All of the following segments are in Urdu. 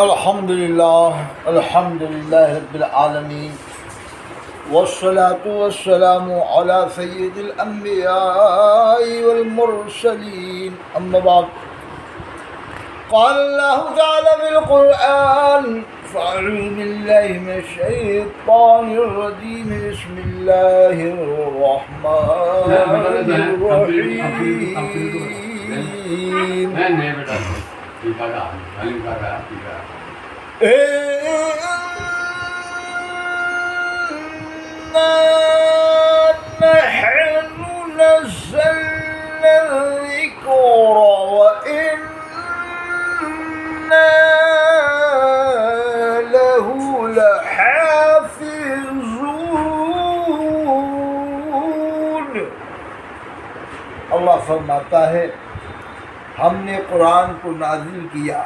الحمد للہ رب العالمین والصلاة والسلام على سید الانبیاء والمرسلین اما بعد قال اللہ تعالی بالقرآن فاعوذ باللہ من الشیطان الرجیم بسم اللہ الرحمن الرحیم نحن نزلنا الذكر وإنا له لحافظون۔ اللہ فرماتا ہے ہم نے قرآن کو نازل کیا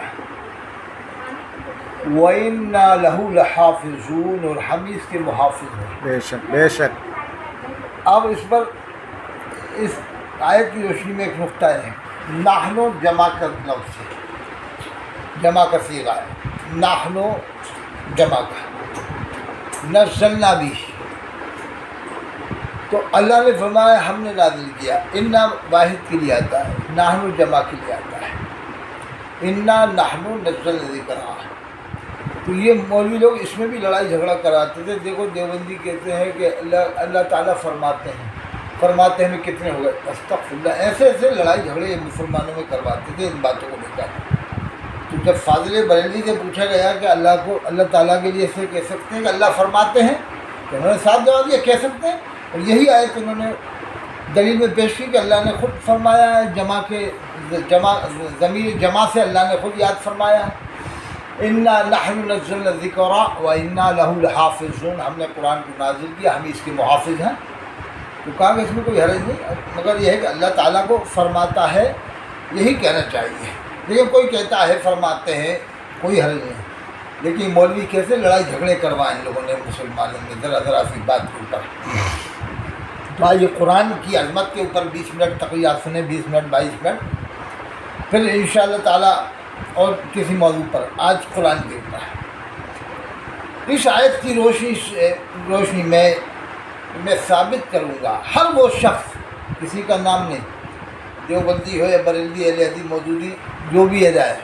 وَإِنَّا لَهُ لَحَافِظُونَ، اور ہم اس کے محافظ ہیں۔ بے شک بے شک۔ اب اس پر اس آیت کی روشنی میں ایک نقطہ ہے۔ نحن جمع کا لفظ ہے، جمع کا صیغہ ہے، نحن جمع کا، نزلنا بھی، تو اللہ نے فرمایا ہم نے نازل کیا۔ انا واحد کے لیے آتا ہے، نحن جمع کے لیے آتا ہے، انا نحن نزلنا الذکر۔ تو یہ مولوی لوگ اس میں بھی لڑائی جھگڑا کراتے تھے۔ دیکھو دیوبندی کہتے ہیں کہ اللہ تعالیٰ فرماتے ہیں کتنے ہو گئے، استغفر اللہ، ایسے لڑائی جھگڑے مسلمانوں میں کرواتے تھے ان باتوں کو لے کر۔ تو جب فاضل بریلوی سے پوچھا گیا کہ اللہ تعالیٰ کے لیے ایسے کہہ سکتے ہیں کہ اللہ فرماتے ہیں، تو انہوں نے صاف جواب دیا کہہ سکتے ہیں، اور یہی آیت انہوں نے دلیل میں پیش کی کہ اللہ نے خود فرمایا ہے، ضمیر جمع سے اللہ نے خود یاد فرمایا ہے، انا نحن نزلنا الذکر وانا لہ لحافظون، ہم نے قرآن کو نازل کیا، ہم اس کے محافظ ہیں۔ تو کہا کہ اس میں کوئی حرج نہیں، مگر یہ ہے کہ اللہ تعالیٰ کو فرماتا ہے یہی کہنا چاہیے، لیکن کوئی کہتا ہے فرماتے ہیں، کوئی حرج نہیں۔ لیکن مولوی کیسے لڑائی جھگڑے کروائے ان لوگوں نے مسلمانوں میں ذرا سی بات کے اوپر۔ تو آج یہ قرآن کی عظمت کے اوپر 20 منٹ تقریبات سنیں، 20 منٹ 22 منٹ، پھر انشاءاللہ تعالیٰ اور کسی موضوع پر۔ آج قرآن کے اوپر اس آیت کی روشنی میں ثابت کروں گا، ہر وہ شخص، کسی کا نام نہیں، دیوبندی ہو یا بریلوی اہل حدیث مودودی جو بھی ہے جائے،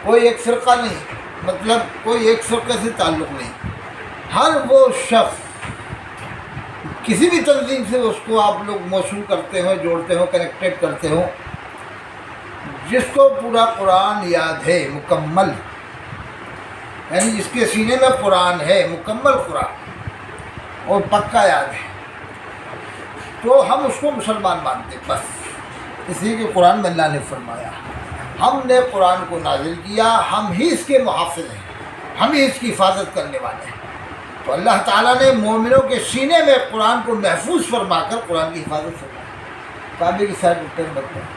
کوئی ایک فرقہ نہیں، مطلب کوئی ایک فرقے سے تعلق نہیں، ہر وہ شخص کسی بھی تنظیم سے اس کو آپ لوگ موصول کرتے ہو، جوڑتے ہو، کنیکٹیڈ کرتے ہو، جس کو پورا قرآن یاد ہے مکمل، یعنی جس کے سینے میں قرآن ہے مکمل قرآن اور پکا یاد ہے، تو ہم اس کو مسلمان مانتے ہیں بس، اس لیے کہ قرآن میں اللہ نے فرمایا ہم نے قرآن کو نازل کیا، ہم ہی اس کے محافظ ہیں، ہم ہی اس کی حفاظت کرنے والے ہیں۔ تو اللہ تعالیٰ نے مومنوں کے سینے میں قرآن کو محفوظ فرما کر قرآن کی حفاظت فرمائی۔ کعبے کی سائڈ بتائیں،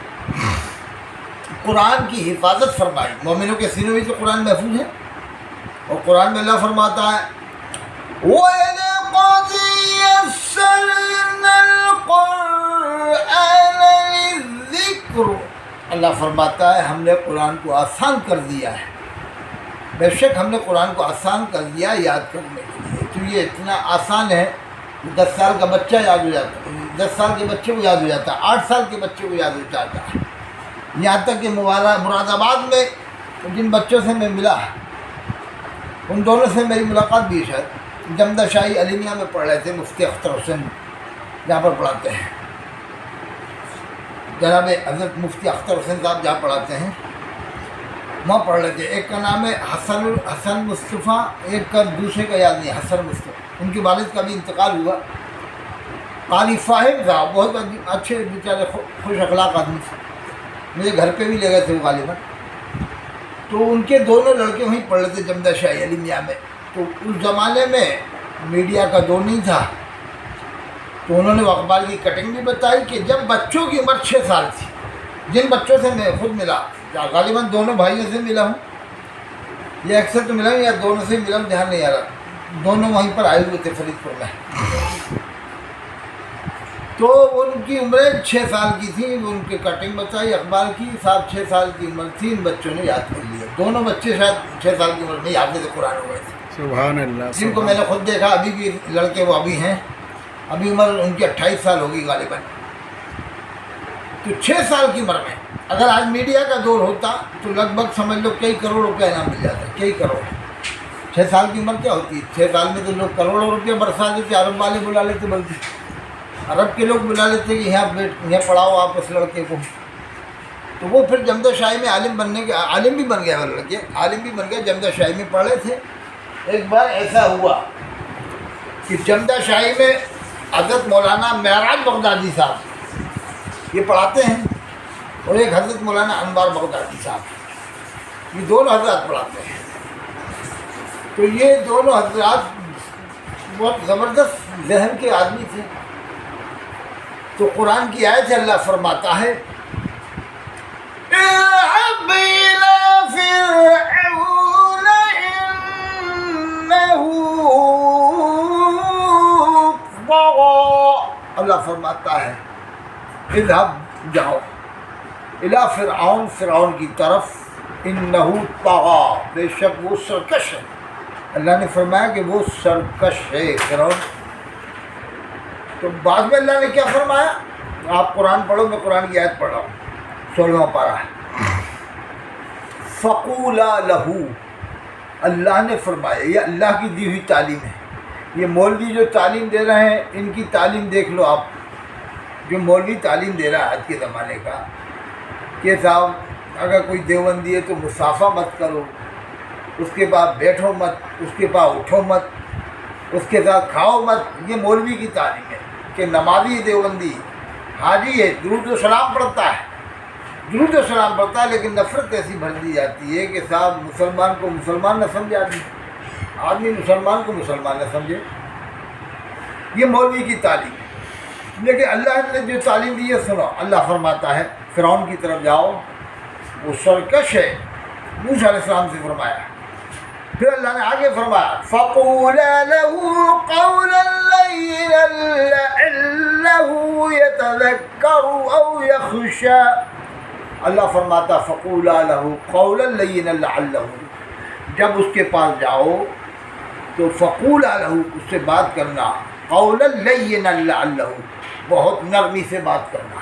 قرآن کی حفاظت فرمائی، مومنوں کے سینوں میں تو قرآن محفوظ ہے، اور قرآن میں اللہ فرماتا ہے وَلَقَدْ يَسَّرْنَا الْقُرْآنَ لِلذِّكْرِ، اللہ فرماتا ہے ہم نے قرآن کو آسان کر دیا ہے، بے شک ہم نے قرآن کو آسان کر دیا یاد کرنے کے لیے۔ تو یہ اتنا آسان ہے، 10 سال کا بچہ یاد ہو جاتا ہے، 10 سال کے بچے کو یاد ہو جاتا ہے، 8 سال کے بچے کو یاد ہو جاتا ہے، یہاں تک کہ مراد آباد میں جن بچوں سے میں ملا ان دونوں سے میری ملاقات بھی ہے، شاید جمدہ شاہی علیمیہ میں پڑھ رہے تھے، مفتی اختر حسین جہاں پر پڑھاتے ہیں، جناب حضرت مفتی اختر حسین صاحب جہاں پڑھاتے ہیں وہاں پڑھ رہے تھے۔ ایک کا نام ہے حسن مصطفیٰ، ایک کا دوسرے کا یاد نہیں، حسن مصطفیٰ، ان کے والد کا بھی انتقال ہوا۔ قاری فاہم صاحب بہت اچھے بیچارے خوش اخلاق آدمی تھے، میرے گھر پہ بھی لے گئے تھے وہ غالباً، تو ان کے دونوں لڑکے وہیں پڑھ رہے تھے جمدہ شاہی علیمیہ میں۔ تو اس زمانے میں میڈیا کا دور نہیں تھا، تو انہوں نے اخبار کی کٹنگ بھی بتائی کہ جب بچوں کی عمر 6 سال تھی، جن بچوں سے میں خود ملا، غالباً دونوں بھائیوں سے ملا ہوں، یہ اکثر تو ملا ہوں یا دونوں سے ملا ہوں، دھیان نہیں آ رہا، دونوں وہیں پر آئے ہوئے تھے فرید پور میں۔ تو ان کی عمریں 6 سال کی تھیں، ان کی کٹنگ بتائی اخبار کی، صاحب 6 سال کی عمر تھی، ان بچوں نے یاد کر لیا، دونوں بچے شاید 6 سال کی عمر میں حافظ قرآن ہو گئے تھے، سبحان اللہ، جن کو میں نے خود دیکھا، ابھی بھی لڑکے وہ ابھی ہیں، ابھی عمر ان کی 28 سال ہوگی غالباً، تو 6 سال کی عمر میں اگر آج میڈیا کا دور ہوتا تو لگ بھگ سمجھ لو کئی کروڑ روپیہ انعام مل جاتا ہے، کئی کروڑ۔ 6 سال کی عمر کیا ہوتی ہے؟ 6 سال میں تو لوگ کروڑوں روپیہ برسا دیتے، عرب والے بلا لیتے، بلکہ عرب کے لوگ بلا لیتے کہ یہاں پڑھاؤ آپ اس لڑکے کو، تو وہ پھر جمدہ شاہی میں عالم بننے کے، عالم بھی بن گیا وہ لڑکے، عالم بھی بن گیا، جمدہ شاہی میں پڑھے تھے۔ ایک بار ایسا ہوا کہ جمدہ شاہی میں حضرت مولانا معراج بغدادی صاحب یہ پڑھاتے ہیں، اور ایک حضرت مولانا انوار بغدادی صاحب، یہ دونوں حضرات پڑھاتے ہیں۔ تو یہ دونوں حضرات بہت زبردست ذہن کے آدمی تھے، تو قرآن کی آیت سے اللہ فرماتا ہے اذهب إلى فرعون إنه طغى، اللہ فرماتا ہے اذهب جاؤ الی فرعون، فرعون کی طرف، انہ طغى، بے شک وہ سرکش ہے۔ اللہ نے فرمایا کہ وہ سرکش ہے فرعون۔ تو بعد میں اللہ نے کیا فرمایا؟ آپ قرآن پڑھو، میں قرآن کی آیت پڑھ رہا ہوں، 16واں پارہ ہے۔ فقولا لہو، اللہ نے فرمایا، یہ اللہ کی دی ہوئی تعلیم ہے۔ یہ مولوی جو تعلیم دے رہے ہیں، ان کی تعلیم دیکھ لو آپ، جو مولوی تعلیم دے رہا ہے آج کے زمانے کا، کہ صاحب اگر کوئی دیوبندی ہے تو مصافحہ مت کرو، اس کے بعد بیٹھو مت، اس کے بعد اٹھو مت، اس کے ساتھ کھاؤ مت، یہ مولوی کی تعلیم ہے۔ کہ نمازی دیوبندی حاجی ہے، درود و سلام پڑھتا ہے، درود و سلام پڑھتا ہے، لیکن نفرت ایسی بھر دی جاتی ہے کہ صاحب مسلمان کو مسلمان نہ سمجھے، آدمی مسلمان کو مسلمان نہ سمجھے، یہ مولوی کی تعلیم ہے۔ لیکن اللہ نے جو تعلیم دی ہے سنو، اللہ فرماتا ہے فرعون کی طرف جاؤ، وہ سرکش ہے، موسیٰ علیہ السلام سے فرمایا۔ پھر اللہ نے آگے فرمایا فَقُولَا لَهُ قَوْلًا لَيِّنًا لَعَلَّهُ يَتَذَكَّرُ أَوْ يَخْشَىٰ، اللہ فرماتا فَقُولَا لَهُ قَوْلًا لَيِّنًا لَعَلَّهُ، جب اس کے پاس جاؤ تو فَقُولَا لَهُ، اس سے بات کرنا، قَوْلًا لَيِّنًا لَعَلَّهُ، بہت نرمی سے بات کرنا۔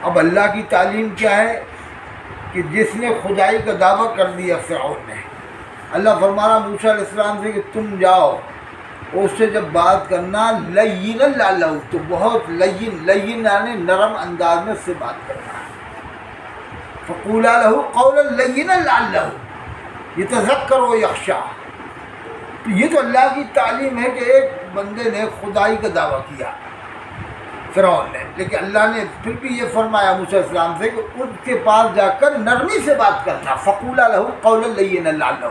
اب اللہ کی تعلیم کیا ہے کہ جس نے خدائی کا دعویٰ کر دیا فرعون نے، اللہ فرما رہا موسیٰ علیہ السلام سے کہ تم جاؤ، اس سے جب بات کرنا لینا لعلہ، تو بہت لین یعنی نرم انداز میں اس سے بات کرنا۔ فقولا لہ قولا لینا لعلہ یتذکر و یخشیٰ، تو یہ تو اللہ کی تعلیم ہے کہ ایک بندے نے خدائی کا دعویٰ کیا فرعون نے، لیکن اللہ نے پھر بھی یہ فرمایا موسیٰ علیہ السلام سے کہ ان کے پاس جا کر نرمی سے بات کرنا، فقولا لہ قولا لینا لعلہ۔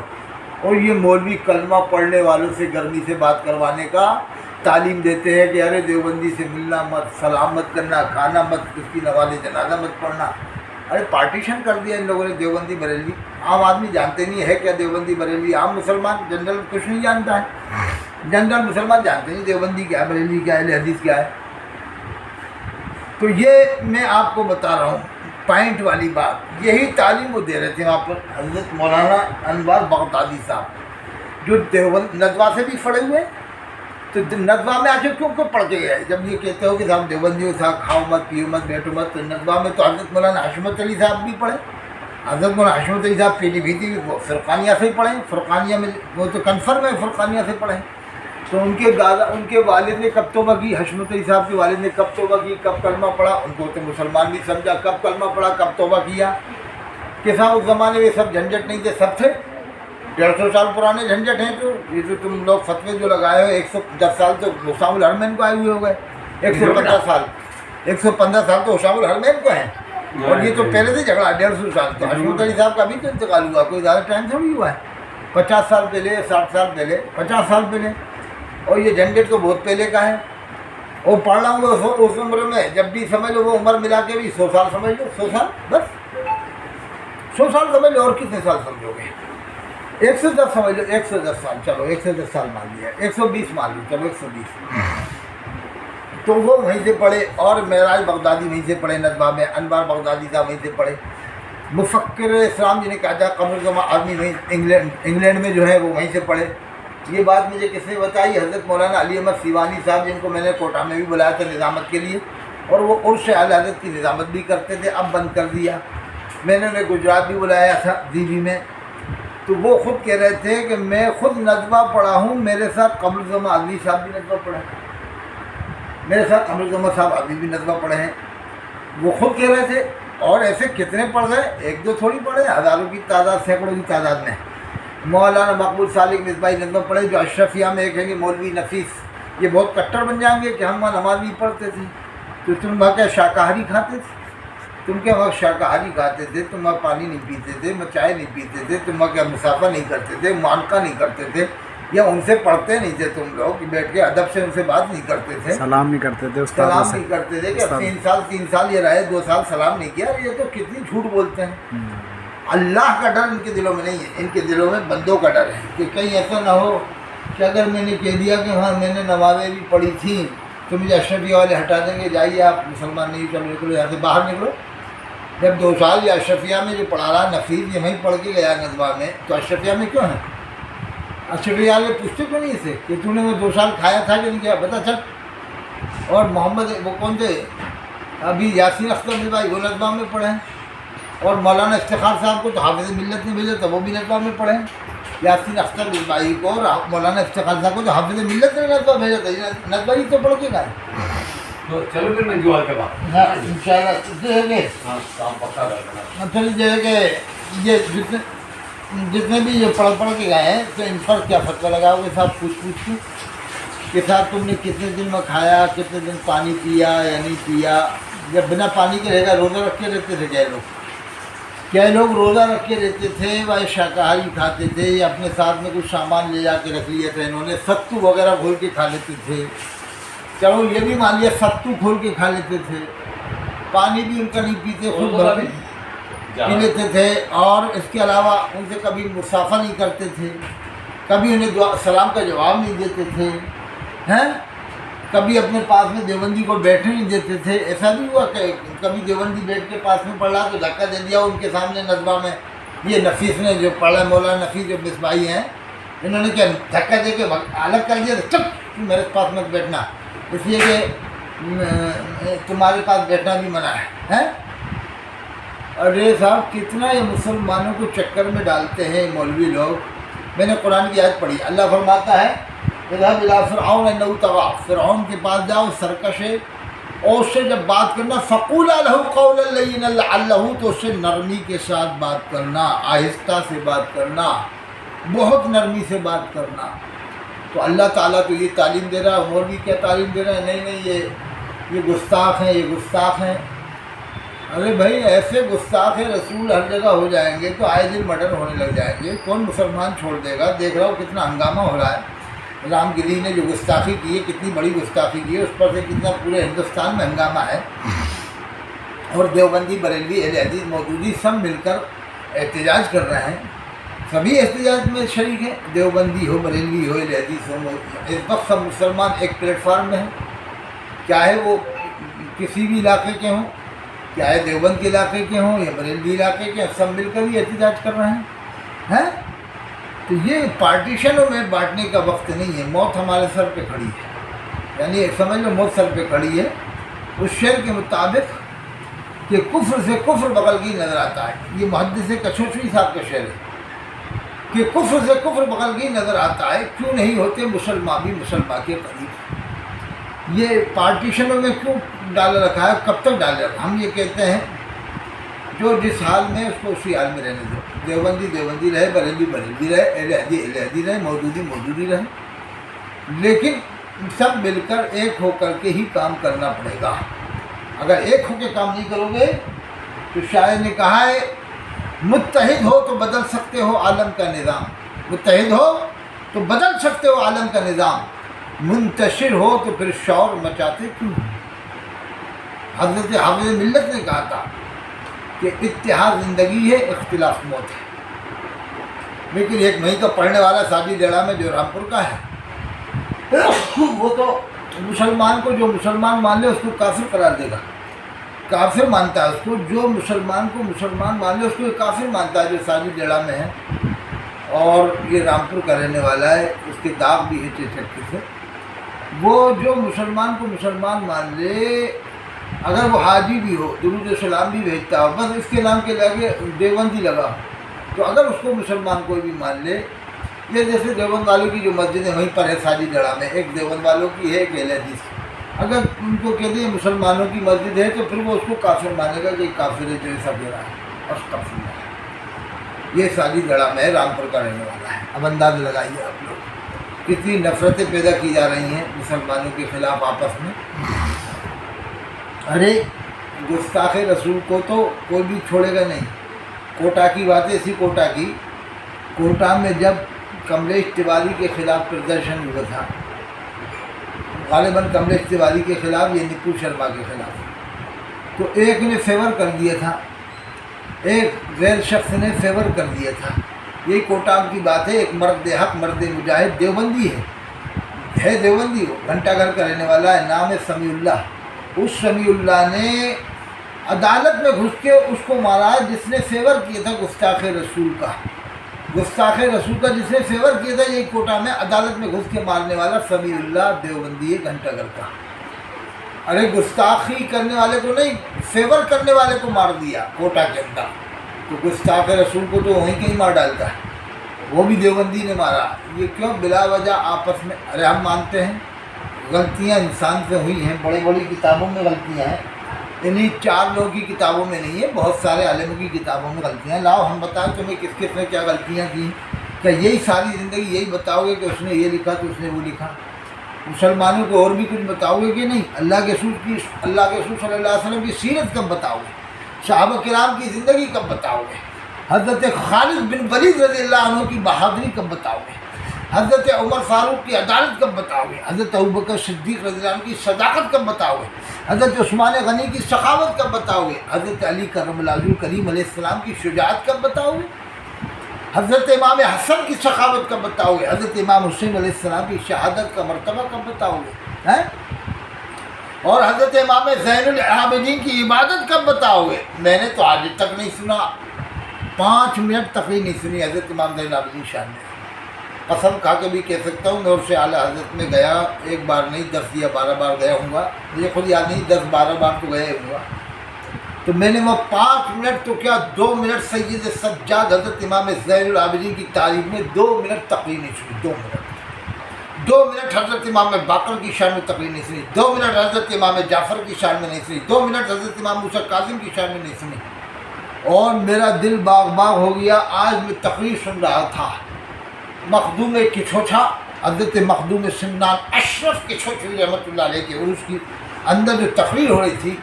اور یہ مولوی کلمہ پڑھنے والوں سے گرمی سے بات کروانے کا تعلیم دیتے ہیں کہ ارے دیوبندی سے ملنا مت، سلام مت کرنا، کھانا مت، اس کی نماز جنازہ مت پڑھنا۔ ارے پارٹیشن کر دیا ان لوگوں نے دیوبندی بریلوی، عام آدمی جانتے نہیں ہے کیا دیوبندی بریلوی، عام مسلمان جنرل کچھ نہیں جانتا ہے، جنرل مسلمان جانتے نہیں دیوبندی کیا ہے، بریلوی کیا ہے، اہل حدیث کیا ہے۔ تو یہ میں آپ کو بتا رہا ہوں پوائنٹ والی بات، یہی تعلیم وہ دے رہے تھے وہاں پر حضرت مولانا انوار بغدادی صاحب، جو دیوبند ندوہ سے بھی پڑھے ہوئے، تو ندوہ میں آج کیوں پڑھ کے گئے؟ جب یہ کہتے ہو کہ صاحب دیوبندی ہو، صاحب کھاؤ مت، پیو مت، بیٹھو مت، تو ندوہ میں تو حضرت مولانا حشمت علی صاحب بھی پڑھے، حضرت مولانا حشمت علی صاحب پیلی بھی تھی، وہ فرقانیہ سے ہی پڑھیں، فرقانیہ میں وہ تو کنفرم ہے فرقانیہ سے پڑھیں۔ تو ان کے والد نے کب توبہ کی، حشمت علی صاحب کے والد نے کب توبہ کی، کب کلمہ پڑھا، ان کو تو مسلمان نہیں سمجھا، کب کلمہ پڑھا، کب توبہ کیا، کہ صاحب اس زمانے میں سب جھنجٹ نہیں تھے، سب تھے، 150 سال پرانے جھنجٹ ہیں۔ تو یہ جو تم لوگ فتوے جو لگائے ہو 110 سال تو حسام الحرمین کو آئے ہوئے ہو گئے، 115 سال 115 سال تو حسام الحرمین کو ہیں، اور یہ تو پہلے سے جھگڑا 150 سال، تو حشمت علی صاحب کا بھی تو انتقال ہوا، کوئی زیادہ ٹائم تھوڑی ہوا ہے، 50 سال پہلے، 60 سال پہلے، 50 سال پہلے، اور یہ جھنجٹ تو بہت پہلے کا ہے۔ اور پڑھ رہا ہوں اس عمر میں، جب بھی سمجھ لو وہ عمر ملا کے بھی 100 سال سمجھ لو، 100 سال بس، 100 سال سمجھ لو، اور کتنے سال سمجھو گے؟ 110 سمجھ لو، 110 سال، چلو 110 سال مان لیا، 120 مان لو، چلو 120۔ تو وہ وہیں سے پڑھے، اور معراج بغدادی وہیں سے پڑھے نجبہ میں، انوار بغدادی صاحب وہیں سے پڑھے، مفکر اسلام جنہیں کہا جائے قمر زمان آدمی وہیں انگلینڈ میں جو ہے وہ وہیں سے پڑھے۔ یہ بات مجھے کس نے بتائی؟ حضرت مولانا علی احمد سیوانی صاحب، جن کو میں نے کوٹہ میں بھی بلایا تھا نظامت کے لیے، اور وہ عرش اعلی حضرت کی نظامت بھی کرتے تھے، اب بند کر دیا۔ میں نے انہیں گجرات بھی بلایا تھا دیوی میں، تو وہ خود کہہ رہے تھے کہ میں خود نجبہ پڑھا ہوں، میرے ساتھ قمر زمان علی صاحب بھی نجبہ پڑھے، میرے ساتھ قمر زمان صاحب ابھی بھی نجبہ پڑھے ہیں، وہ خود کہہ رہے تھے۔ اور ایسے کتنے پڑھ گئے؟ ایک دو تھوڑی پڑھے، ہزاروں کی تعداد، سینکڑوں کی تعداد میں۔ مولانا مقبول سالک مصباحی نجبہ پڑھے، جو اشرفیہ میں ایک ہے کہ مولوی نفیس، یہ بہت کٹر بن جائیں گے کہ ہم وہاں نماز نہیں پڑھتے تھے، تو تم وہاں کیا شاکاہاری کھاتے تھے؟ تم کیا وہاں شاکاہاری کھاتے تھے؟ تم وہاں پانی نہیں پیتے تھے، چائے نہیں پیتے تھے، تم وہاں کیا مسافہ نہیں کرتے تھے، معانقہ نہیں کرتے تھے، یا ان سے پڑھتے نہیں تھے تم لوگ کہ بیٹھ کے ادب سے ان سے بات نہیں کرتے تھے، سلام نہیں کرتے تھے استاد سلام نہیں کرتے تھے کہ 3 سال یہ رہے، 2 سال سلام نہیں کیا؟ یہ تو کتنی جھوٹ بولتے ہیں۔ اللہ کا ڈر ان کے دلوں میں نہیں ہے، ان کے دلوں میں بندوں کا ڈر ہے کہ کہیں ایسا نہ ہو کہ اگر میں نے کہہ دیا کہ ہاں میں نے نمازیں بھی پڑھی تھیں تو مجھے اشرفیہ والے ہٹا دیں گے، جائیے آپ مسلمان نہیں، چلو نکلو یہاں سے، باہر نکلو۔ جب 2 سال یا اشرفیہ میں جو پڑھا رہا نفیس یہ وہیں پڑھ کے گیا نجبہ میں، تو اشرفیہ میں کیوں ہے؟ اشرفیہ والے پوچھتے کیوں نہیں اسے کہ تو نے وہ 2 سال کھایا تھا کہ نہیں کیا؟ بتا چل۔ اور محمد وہ کون تھے ابھی یاسین اختر مصباحی، وہ نجبہ میں پڑھے ہیں، اور مولانا افتخار صاحب کو تو حافظ ملت نے بھیجا تھا، وہ بھی نجبہ میں پڑھے ہیں۔ یاسین اختر مصباحی کو اور مولانا افتخار صاحب کو تو حافظ ملت نے نجبہ بھیجا تھا، نجبہ ہی تو پڑھ کے گئے۔ چلو پھر میں جو کے بعد ہاں انشاءاللہ کام پکا کرنا۔ پھر جو ہے کہ یہ جتنے بھی یہ پڑھ کے گئے ہیں تو ان پر کیا فتویٰ لگاؤ گے صاحب؟ پوچھ کے ساتھ تم نے کتنے دن میں کھایا، کتنے دن پانی پیا یا نہیں پیا؟ جب بنا پانی کے رہے گا، روزہ رکھ کے رہتے تھے کیا لوگ روزہ رکھ کے رہتے تھے، وہ شاکاہاری کھاتے تھے، یا اپنے ساتھ میں کچھ سامان لے جا کے رکھ لیا تھا انہوں نے، ستو وغیرہ کھول کے کھا لیتے تھے، چلو یہ بھی مان لیا ستو کھول کے کھا لیتے تھے، پانی بھی ان کا نہیں پیتے، خود بھر کے پی لیتے تھے، اور اس کے علاوہ ان سے کبھی مسافہ نہیں کرتے تھے، کبھی انہیں سلام کا جواب نہیں دیتے تھے، ہیں کبھی اپنے پاس میں دیوبندی کو بیٹھنے نہیں دیتے تھے۔ ایسا بھی ہوا کہ کبھی دیوبندی بیٹھ کے پاس میں پڑھ رہا تو دھکا دے دیا ان کے سامنے نجبہ میں، یہ نفیس نے جو پڑھا، مولانا نفیس جو مصباحی ہیں، انہوں نے کیا دھکا دے کے الگ کر دیا، چپ میرے پاس مت بیٹھنا، اس لیے کہ تمہارے پاس بیٹھنا بھی منع ہے۔ ارے صاحب کتنا یہ مسلمانوں کو چکر میں ڈالتے ہیں مولوی لوگ۔ میں نے قرآن کی آیت پڑھی، اللہ فرماتا ہے اذهب الى فرعون انه طغى، فرعون کے پاس جاؤ، سرکش ہے، اور اس سے جب بات کرنا فقولا له قولا لینا لعلہ، تو اس سے نرمی کے ساتھ بات کرنا، آہستہ سے بات کرنا، بہت نرمی سے بات کرنا۔ تو اللہ تعالیٰ تو یہ تعلیم دے رہا ہے، مولوی کیا تعلیم دے رہا ہے؟ نہیں یہ گستاخ ہیں، یہ گستاخ ہیں۔ ارے بھائی ایسے گستاخ رسول ہر جگہ ہو جائیں گے تو آئے دن مرڈر ہونے لگ جائیں گے، کون مسلمان چھوڑ دے گا؟ دیکھ رہا ہو کتنا ہنگامہ ہو رہا ہے، رام گیری نے جو گستاخی کی ہے، کتنی بڑی گستاخی کی ہے، اس پر سے کتنا پورے ہندوستان میں ہنگامہ ہے، اور دیوبندی، بریلوی، اہل حدیث، مودودی سب مل کر احتجاج کر رہے ہیں، سبھی احتجاج میں شریک ہیں، دیوبندی ہو، بریلوی ہو، اہل حدیث ہو، اس وقت سب مسلمان ایک پلیٹ فارم میں ہیں، چاہے وہ کسی بھی علاقے کے ہوں، چاہے دیوبند کے علاقے کے ہوں یا بریلوی علاقے کے، سب مل کر ہی احتجاج کر رہے ہیں۔ تو یہ پارٹیشنوں میں بانٹنے کا وقت نہیں ہے، موت ہمارے سر پہ کھڑی ہے، یعنی سمجھ لو موت سر پہ کھڑی ہے، اس شعر کے مطابق کہ کفر سے کفر بغلگی نظر آتا ہے، یہ محدث کچھوچھوی صاحب کا شعر ہے کہ کفر سے کفر بغلگی نظر آتا ہے، کیوں نہیں ہوتے مسلمان بھی مسلمان کے قریب؟ یہ پارٹیشنوں میں کیوں ڈال رکھا ہے؟ کب تک ڈال رکھا؟ ہم یہ کہتے ہیں جو جس حال میں اس کو اسی حال میں رہنے دو، دیوبندی دیوبندی رہے، بریلوی بریلوی رہے، اہل حدیث اہل حدیث رہے، مودودی مودودی رہے، لیکن سب مل کر ایک ہو کر کے ہی کام کرنا پڑے گا۔ اگر ایک ہو کے کام نہیں کرو گے تو شاعر نے کہا ہے متحد ہو تو بدل سکتے ہو عالم کا نظام، متحد ہو تو بدل سکتے ہو عالم کا نظام، منتشر ہو تو پھر شور مچاتے کیوں؟ حضرت حافظ ملت نے کہا تھا کہ اتحاد زندگی ہے، اختلاف موت ہے، لیکن ایک وہیں کا پڑھنے والا ساجد ڈیڑا میں جو رامپور کا ہے وہ تو مسلمان کو جو مسلمان مان لے اس کو کافر قرار دے گا، کافر مانتا ہے اس کو، جو مسلمان کو مسلمان مان لے اس کو کافر مانتا ہے، جو ساجی ڈیڑا میں ہے اور یہ رامپور کا رہنے والا ہے، اس کے داغ بھی ہے چچکی سے، وہ جو مسلمان کو مسلمان مان لے، اگر وہ حاجی بھی ہو، درود و سلام بھی بھیجتا ہو، بس اس کے نام کے لگے دیوبندی لگا ہو، تو اگر اس کو مسلمان کوئی بھی مان لے، یہ جیسے دیوبند والوں کی جو مسجد ہے وہیں پر ہے ساجی ڈڑا میں، ایک دیوبند والوں کی ہے، ایک اہل حدیث کی، اگر ان کو کہتے ہیں مسلمانوں کی مسجد ہے تو پھر وہ اس کو کافر مانے گا کہ کافر ہے جو ایسا دے رہا ہے، استغفر اللہ۔ یہ ساجی ڈڑا میں ہے، رامپور کا رہنے والا ہے۔ اب انداز لگائیے آپ لوگ کتنی نفرتیں پیدا کی جا رہی ہیں مسلمانوں کے خلاف آپس میں۔ ارے گستاخ رسول کو تو کوئی بھی چھوڑے گا نہیں۔ کوٹا کی بات ہے، اسی کوٹا کی، کوٹا میں جب کملیش تیواری کے خلاف پردرشن ہوا تھا، غالباً کملیش تیواری کے خلاف یا نپو شرما کے خلاف، تو ایک نے فیور کر دیا تھا، ایک غیر شخص نے فیور کر دیا تھا۔ یہی کوٹا کی بات ہے، ایک مرد حق، مرد مجاہد، دیوبندی ہے دیوبندی، وہ گھنٹہ گھر کا رہنے والا ہے، نام ہے سمیع اللہ۔ اس سمیع اللہ نے عدالت میں گھس کے اس کو مارا ہے جس نے فیور کیا تھا گستاخ رسول کا، گستاخ رسول کا جس نے فیور کیا تھا، یہی کوٹا میں عدالت میں گھس کے مارنے والا سمیع اللہ دیوبندی ہے، گھنٹہ گھر کا۔ ارے گستاخی کرنے والے کو نہیں، فیور کرنے والے کو مار دیا کوٹا کے اندر، تو گستاخ رسول کو تو وہیں کہیں مار ڈالتا ہے، وہ بھی دیوبندی نے مارا۔ یہ کیوں؟ بلا وجہ آپس میں۔ ارے ہم مانتے ہیں غلطیاں انسان سے ہوئی ہیں، بڑی بڑی کتابوں میں غلطیاں ہیں، انہیں 4 لوگوں کی کتابوں میں نہیں ہے، بہت سارے عالموں کی کتابوں میں غلطیاں ہیں۔ لاؤ ہم بتائیں تمہیں کس کس نے کیا غلطیاں کی، کیا یہی ساری زندگی یہی بتاؤ گے کہ اس نے یہ لکھا تو اس نے وہ لکھا؟ مسلمانوں کو اور بھی کچھ بتاؤ گے کہ نہیں؟ اللہ کے رسول صلی اللہ علیہ وسلم کی سیرت کب بتاؤ گے؟ صحابہ کرام کی زندگی کب بتاؤ گے؟ حضرت خالد بن ولید رضی اللہ عنہ کی بہادری کب بتاؤ گے؟ حضرت عمر فاروق کی عدالت کب بتاؤ گے؟ حضرت ابوبکر صدیق رضی اللہ عنہ کی صداقت کب بتاؤ گے؟ حضرت عثمان غنی کی سخاوت کب بتاؤ گے؟ حضرت علی کرم اللہ وجہہ کریم علیہ السلام کی شجاعت کب بتاؤ گے؟ حضرت امام حسن کی سخاوت کب بتاؤ گے؟ حضرت امام حسین علیہ السلام کی شہادت کا مرتبہ کب بتاؤ گے؟ اور حضرت امام زین العابدین کی عبادت کب بتاؤ گے؟ میں نے تو آج تک نہیں سنا، 5 منٹ تقریر نہیں سنی حضرت امام زین العابدین شان نے۔ قسم کھا کے بھی کہہ سکتا ہوں، میں عرش اعلیٰ حضرت میں گیا، ایک بار نہیں 10 یا 12 بار گیا ہوں گا، مجھے خود یاد نہیں، 10-12 بار تو گیا ہوں گا۔ تو میں نے وہ 5 منٹ تو کیا 2 منٹ سید سجاد حضرت امام زین العابدین کی تعریف میں 2 منٹ تقریر نہیں سنی، 2 منٹ حضرت امام باقر کی شان میں تقریر نہیں سنی، 2 منٹ حضرت امام جعفر کی شان میں نہیں سنی، 2 منٹ حضرت امام موسیٰ کاظم کی شان میں نہیں سنی، اور میرا دل باغ باغ ہو گیا۔ آج میں تقریر سن رہا تھا مخدوم کچھوچھا، حضرت مخدوم سمنان اشرف کچھوچھوی رحمۃ اللہ علیہ کے عرس کی اندر جو تقریر ہو رہی تھی،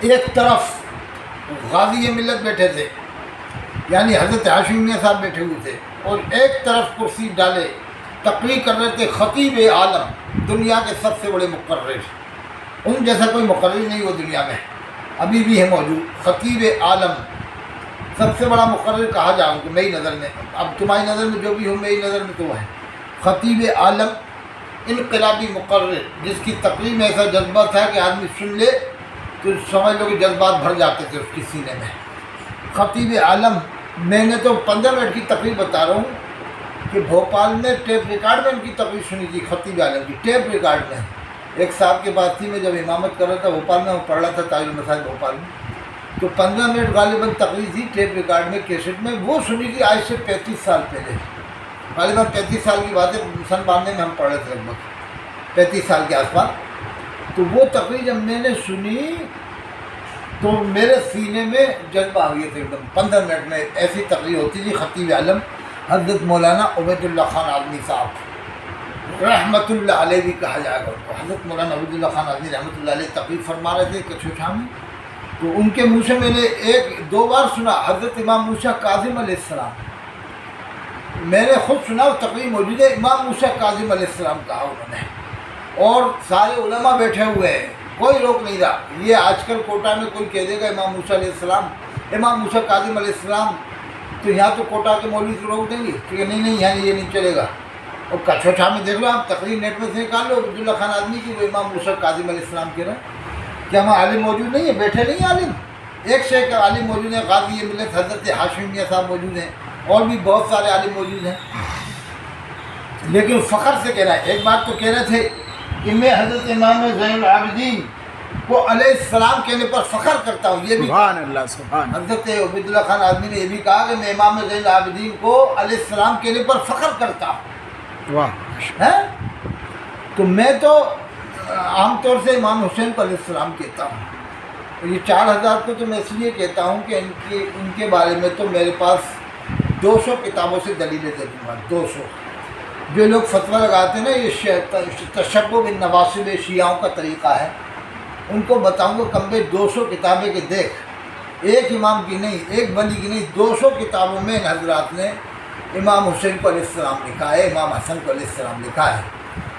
ایک طرف غازی ملت بیٹھے تھے، یعنی حضرت ہاشم میاں صاحب بیٹھے ہوئے تھے، اور ایک طرف کرسی ڈالے تقریر کر رہے تھے خطیب عالم، دنیا کے سب سے بڑے مقرر، ان جیسا کوئی مقرر نہیں وہ دنیا میں ابھی بھی ہے موجود، خطیب عالم، سب سے بڑا مقرر کہا جاؤں کہ میری نظر میں، اب تمہاری نظر میں جو بھی ہو میری نظر میں تو وہ ہے خطیب عالم، انقلابی مقرر، جس کی تقریر میں ایسا جذبہ تھا کہ آدمی سن لے تو سمجھ لو کہ جذبات بھر جاتے تھے اس کی سینے میں۔ خطیب عالم، میں نے تو 15 منٹ کی تقریر بتا رہا ہوں کہ بھوپال میں ٹیپ ریکارڈ میں ان کی تقریر سنی تھی، خطیب عالم کی ٹیپ ریکارڈ میں، ایک صاحب کے پاس تھی، میں جب امامت کر رہا تھا بھوپال میں، وہ پڑھ رہا تھا تاج المصائب بھوپال میں، تو 15 منٹ غالباً تقریر تھی ٹیپ ریکارڈ میں، کیسٹ میں، وہ سنی تھی آج سے 35 سال پہلے، غالباً 35 سال کی بات ہے، سن 92 میں ہم پڑھ رہے تھے، لگ بھگ 35 سال کے آس پاس۔ تو وہ تقریر جب میں نے سنی تو میرے سینے میں جذبہ آ گیا تھا ایک دم، 15 منٹ میں ایسی تقریر ہوتی تھی۔ خطیب عالم حضرت مولانا عبید اللہ خان آدمی صاحب رحمۃ اللہ علیہ بھی کہا جائے گا ان کو، حضرت مولانا عبید اللہ خان آدمی رحمۃ اللہ علیہ تقریر فرما رہے تھے کچھوچھا میں، تو ان کے منہ سے میں نے 1-2 بار سنا حضرت امام موسیٰ کاظم علیہ السلام، میں نے خود سنا، وہ تقریر موجود ہے، امام موسیٰ کاظم علیہ السلام کہا انہوں نے، اور سارے علماء بیٹھے ہوئے ہیں، کوئی روک نہیں رہا۔ یہ آج کل کوٹا میں کوئی کہہ دے گا امام موسیٰ علیہ السلام، امام موسیٰ کاظم علیہ السلام، تو یہاں تو کوٹا کے مولوی سے روک دیں گے کہ نہیں یہاں یہ نہیں چلے گا، اور کچھوٹا میں دیکھ لو آپ، تقریر نیٹ میں سے نکال لو عبداللہ خان آدمی کی، وہ امام موسیٰ کاظم علیہ السلام کے رہے. کیا وہاں عالم موجود نہیں ہے؟ بیٹھے نہیں عالم، ایک سے ایک عالم موجود ہیں. غازی ملت حضرت ہاشمی میاں صاحب موجود ہیں، اور بھی بہت سارے عالم موجود ہیں. لیکن فخر سے کہہ رہا ہے. ایک بات تو کہہ رہے تھے کہ میں حضرت امام زین العابدین کو علیہ السلام کہنے پر فخر کرتا ہوں. یہ بھی سبحان اللہ سبحان حضرت عبداللہ خان آدمی نے یہ بھی کہا کہ میں امام زین العابدین کو علیہ السلام کہنے پر فخر کرتا ہوں. واہ ہے. تو میں تو عام طور سے امام حسین کو علیہ السلام کہتا ہوں. یہ 4000 کو تو میں اس لیے کہتا ہوں کہ ان کے بارے میں تو میرے پاس 200 کتابوں سے دلیلیں دے دوں گا. 200. جو لوگ فتویٰ لگاتے ہیں نا یہ تشبہ بالنواصب شیعوں کا طریقہ ہے، ان کو بتاؤں گا کمبے 200 کتابیں کہ دیکھ، ایک امام کی نہیں، ایک ولی کی نہیں، 200 کتابوں میں ان حضرات نے امام حسین کو علیہ السلام لکھا ہے، امام حسن کو علیہ السلام لکھا ہے.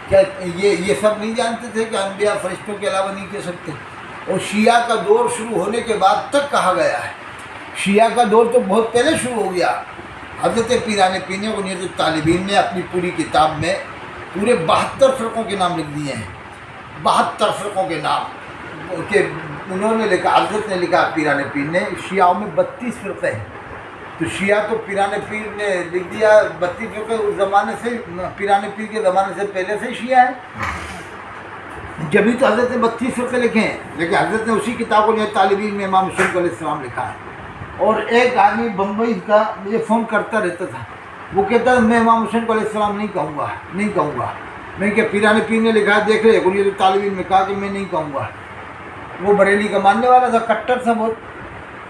کیا یہ سب نہیں جانتے تھے کہ انبیاء فرشتوں کے علاوہ نہیں کہہ سکتے؟ اور شیعہ کا دور شروع ہونے کے بعد تک کہا گیا ہے. شیعہ کا دور تو بہت پہلے شروع ہو گیا. حضرت پیران پیر نے بنیاد الطالبین میں اپنی پوری کتاب میں پورے 72 فرقوں کے نام لکھ دیے ہیں. 72 فرقوں کے نام کہ انہوں نے لکھا، حضرت نے لکھا پیران پیر نے. شیعوں میں 32 فرقے ہیں. تو شیعہ تو پیران پیر نے لکھ دیا 32 فرقے. اس زمانے سے پیران پیر کے زمانے سے پہلے سے شیعہ ہے، جبھی تو حضرت نے 32 فرقے لکھے ہیں. لیکن حضرت نے اسی کتابوں نے طالبین میں امام حسین علیہ السلام لکھا ہے. اور ایک آدمی بمبئی کا مجھے فون کرتا رہتا تھا، وہ کہتا ہے میں امام حسین علیہ السلام نہیں کہوں گا. میں کہ پیران پیر نے لکھا ہے دیکھ رہے بنیاد الطالبین میں، کہا کہ میں نہیں کہوں گا. وہ بریلی کا ماننے والا تھا، کٹر تھا بہت.